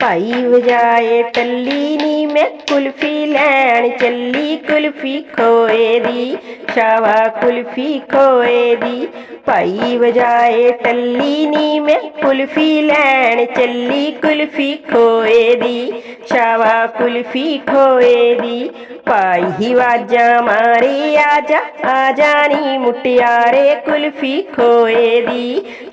भाई वजाए टल्ली नी मैं कुल्फी लैन चली कुल्फी खोए दी शावा कुल्फी खोए दी। भाई वजाए टल्ली नी मैं कुल्फी लैन चली कुल्फी खोए दी शावा कुल्फी खोए दी। भाई ही वाजा मारे आजा आजा नी मुटियारे कुल्फी खोए दी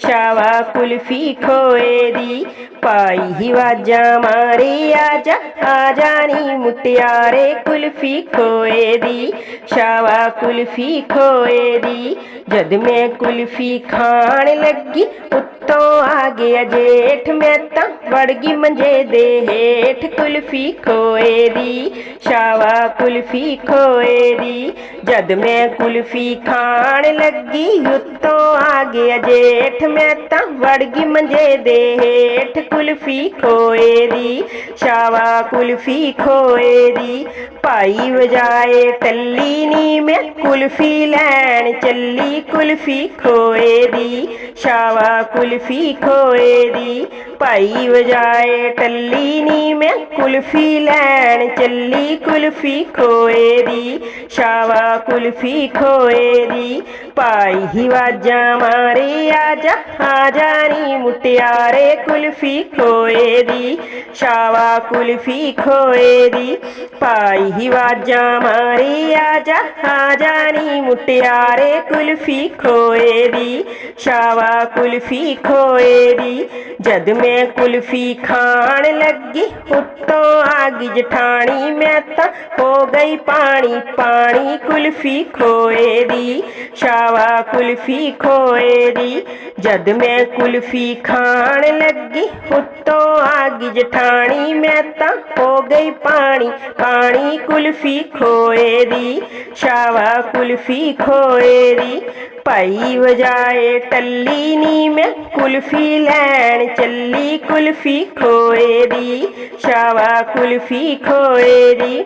शावा कुल्फी खोए दी। भाई ही वाजा मारे आजा आजा नी मुटियारे कुल्फी खोए दी शावा कुल्फी खोए दी। जद मैं कुल्फी खान लगी उत्तों आ गया जेठ मैं तां वड़ गई मंजे दे हेठ कुल्फी खोए दी शावा कुल्फी खोए दी। जद मैं कुल्फी खान लगी उत्तों आ गया जेठ मैं तां वड़ गई मंजे दे हेठ कुल्फी खोए दी शावा कुल्फी खोए दी। भाई वजाए टल्ली नी मैं कुल्फी लैन चली कुल्फी खोए दी शावा कुल्फी खोए दी। भाई वजाए टल्ली नी मैं कुल्फी लैन चली कुल्फी खोए दी शावा कुल्फी खोए दी। भाई ही वाजा मारे आजा आजा नी मुटियारे कुल्फी खोए दी शावा कुल्फी खोए दी। भाई ही वाजा मारे आजा आजा नी मुटियारे कुल्फी खोए दी शावा कुल्फी खोए दी। जद मैं कुल्फी खान लगी उत्तों आ गई जठानी मैं तां हो गई पानी पानी कुल्फी खोए दी शावा कुल्फी खोए दी। जद मैं कुल्फी खान लगी उत्तों आ गई जठानी मैं तां हो गई पानी पानी कुल्फी खोए दी शावा कुल्फी खोए दी। भाई वजाए टल्ली नी मैं कुल्फी लैन चली कुल्फी खोए दी शावा कुल्फी खोए दी।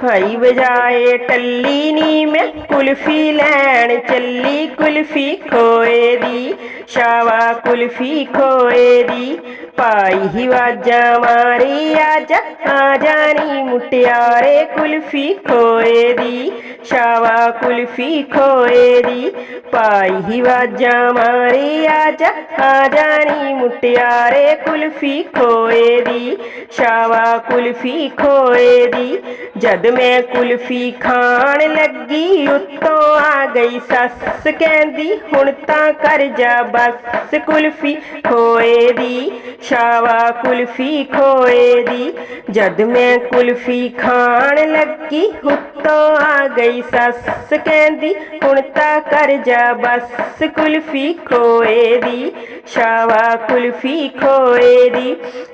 भाई वजाए टल्ली नी मैं कुल्फी लैन चली कुल्फी खोए दी शावा कुल्फी खोए दी। भाई ही वाजा मारे आजा आजा नी मुटियारे कुल्फी खोए दी शावा कुल्फी खोए दी। भाई ही वाजा मारे आजा आजा नी मुटियारे कुल्फी खोए दी शावा कुल्फी खोए दी। जद मैं कुल्फी खान लगी उत्तों आ गई सस कहंदी हुण तां कर जा बस कुल्फी खोए दी शावा कुल्फी खोए दी। जद मैं कुल्फी खान लगी उत्तों आ गई सस कहंदी हुण तां कर जा बस कुल्फी खोए दी शावा कुल्फी खोए दी।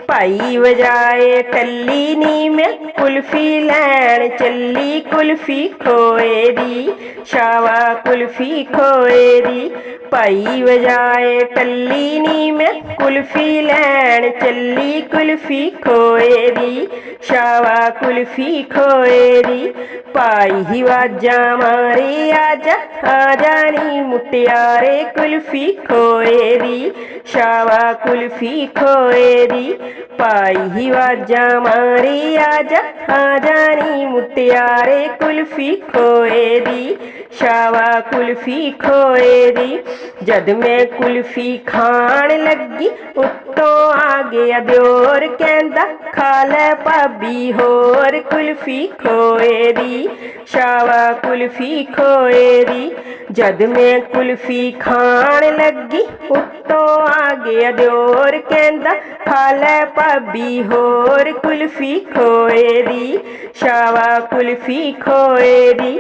भाई वजाए टल्ली नी मैं कुल्फी लैन चली कुल्फी खोए दी शावा कुल्फी खोए दी। भाई वजाए टल्ली नी मैं कुल्फी लैन चली कुल्फी खोए दी शावा कुल्फी खोए दी। भाई ही वाजा मारे आजा आजा नी मुटियारे कुल्फी खोए दी शावा कुल्फी खोए दी। भाई ही वाजा मारे आजा आजा नी मुटियारे कुल्फी खोए दी शावा कुल्फी खोए दी। जद मैं कुल्फी खान लगी उत्तों आ गया दियोर कहंदा खा लै भाभी होर कुल्फी खोए दी शावा कुल्फी खोए दी। जद मैं कुल्फी खान लगी उत्तों आ गया दियोर कहंदा खा लै भाभी होर कुल्फी खोए दी शावा कुल्फी खोए दी।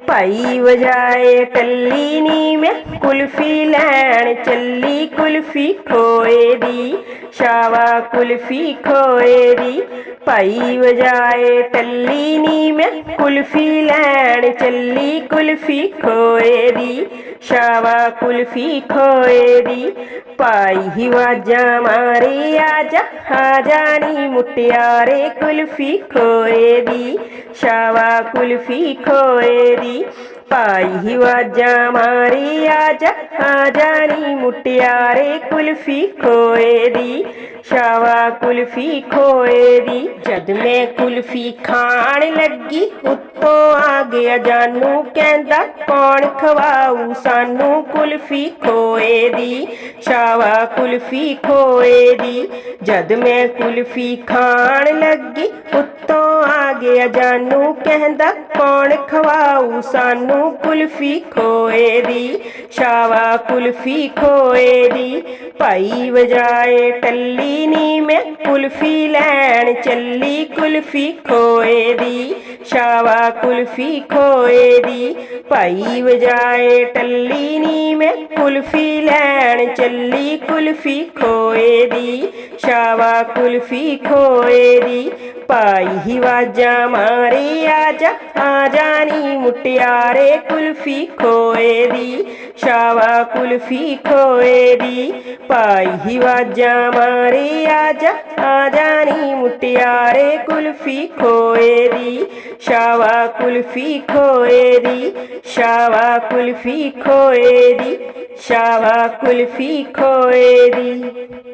भाई वजाए टल्ली नी मैं कुल्फी लैन चली कुल्फी खोए दी शावा कुल्फी खोए दी। भाई वजाए टल्ली नी मैं कुल्फी लैन चली कुल्फी खोए दी शावा कुल्फी खोए दी। भाई ही वाजा मारे आजा आजा नी मुटियारे कुल्फी खोए दी शावा कुल्फी खोए दी। पाई वाजा मारी आजा आजा नी मुटियारे कुल्फी खोए दी शावा कुल्फी खोए दी। जद मैं कुल्फी खाण लगी उत्तों आ गया जानू कहंदा कौन खवाऊ सानू कुल्फी खोए दी शावा कुल्फी खोए दी। जद मैं कुल्फी खाण लगी उत्तों आ गया जानू कहंदा कौन खवाऊ सानू कुल्फी खोए दी शावा कुल्फी खोए दी। भाई वजाए टल्ली नी मैं कुल्फी लैन चली कुल्फी खोए दी शावा कुल्फी खोए दी। भाई वजाए टल्ली नी मैं कुल्फी लैन चली कुल्फी खोए दी शावा कुल्फी खोए दी। भाई वाजा मारी आजा आजा नी मुटियारे कुल्फी खोए दी शावा कुल्फी खोए दी। भाई वाजा मारी आजा आजा नी मुटियारे कुल्फी खोए दी शावा कुल्फी खोए दी शावा कुल्फी खोए दी शावा कुल्फी खोए दी।